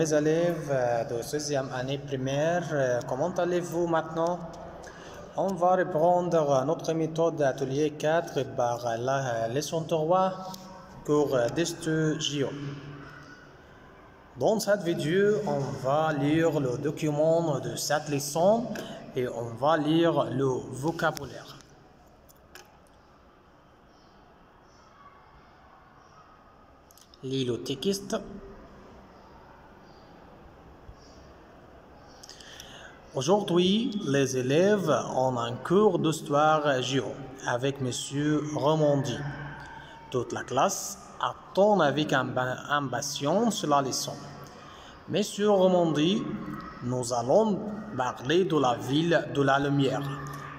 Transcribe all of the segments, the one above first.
les élèves de 16e année primaire, comment allez-vous maintenant? On va reprendre notre méthode d'atelier 4 par la leçon 3, cours d'histoire géo. Dans cette vidéo, on va lire le document de cette leçon et on va lire le vocabulaire. Lis le texte. Aujourd'hui, les élèves ont un cours d'histoire géo avec Monsieur Remondi. Toute la classe attend avec impatience la leçon. Monsieur Remondi, nous allons parler de la ville de la lumière,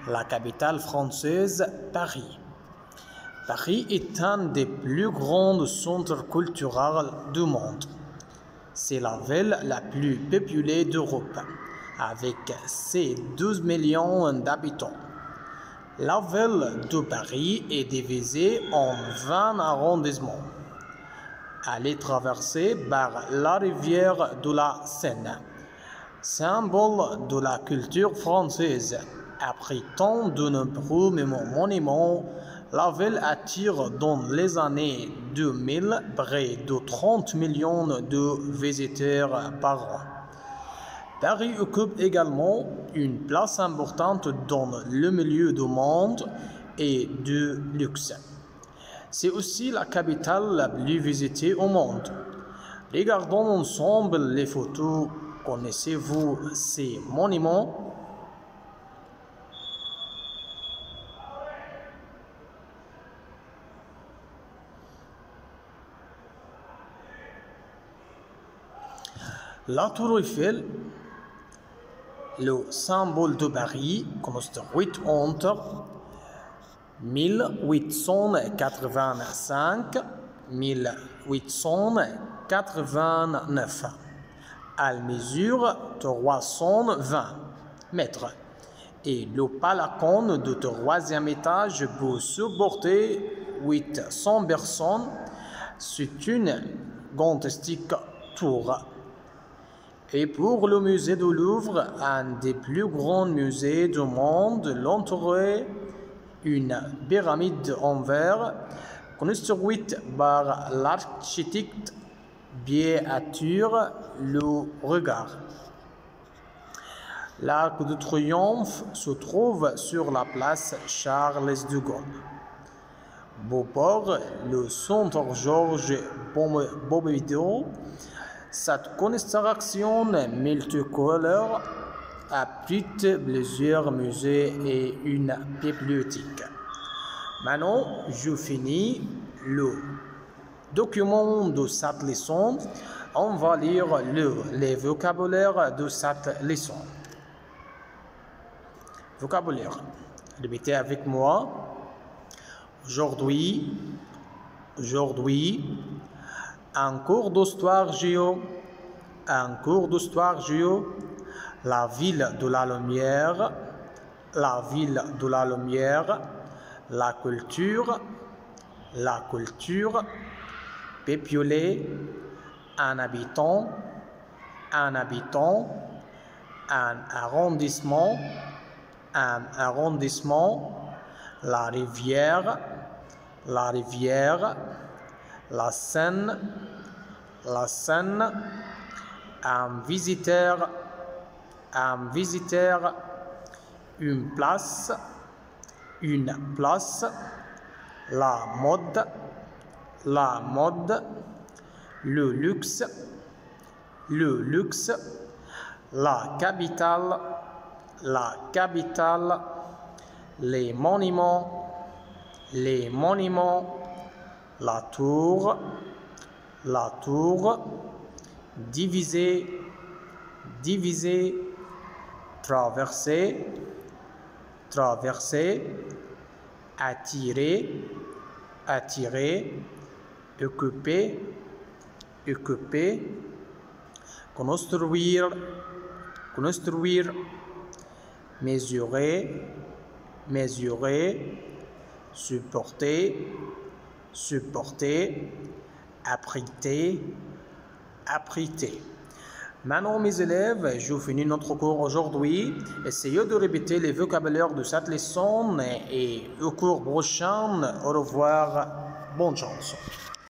la capitale française, Paris. Paris est un des plus grands centres culturels du monde. C'est la ville la plus peuplée d'Europe, avec ses 12 millions d'habitants. La ville de Paris est divisée en 20 arrondissements. Elle est traversée par la rivière de la Seine, symbole de la culture française. Abritant de nombreux monuments, la ville attire dans les années 2000 près de 30 millions de visiteurs par an. Paris occupe également une place importante dans le milieu du monde et du luxe. C'est aussi la capitale la plus visitée au monde. Regardons ensemble les photos. Connaissez-vous ces monuments? La Tour Eiffel, le symbole de Paris, construite entre 1885 et 1889. Elle mesure 320 mètres et le balcon du troisième étage peut supporter 800 personnes. C'est une gigantesque tour. Et pour le musée du Louvre, un des plus grands musées du monde, l'entourait une pyramide en verre construite par l'architecte Pierre Le Regard. L'Arc de Triomphe se trouve sur la place Charles de Gaulle. Beauport, le centre Georges Pompidou. Cette construction multicolore abrite plusieurs musées et une bibliothèque. Maintenant, je finis le document de cette leçon. On va lire les vocabulaires de cette leçon. Vocabulaire. Répétez avec moi. Aujourd'hui, un cours d'histoire géo, la ville de la lumière, la culture, peuplé, un habitant, un arrondissement, la rivière, la Seine, un visiteur, une place, la mode, le luxe, la capitale, les monuments, la tour, diviser, traverser, attirer, occuper, construire, mesurer, supporter, abriter. Maintenant, mes élèves, je finis notre cours aujourd'hui. Essayez de répéter les vocabulaires de cette leçon et au cours prochain, au revoir. Bonne chance.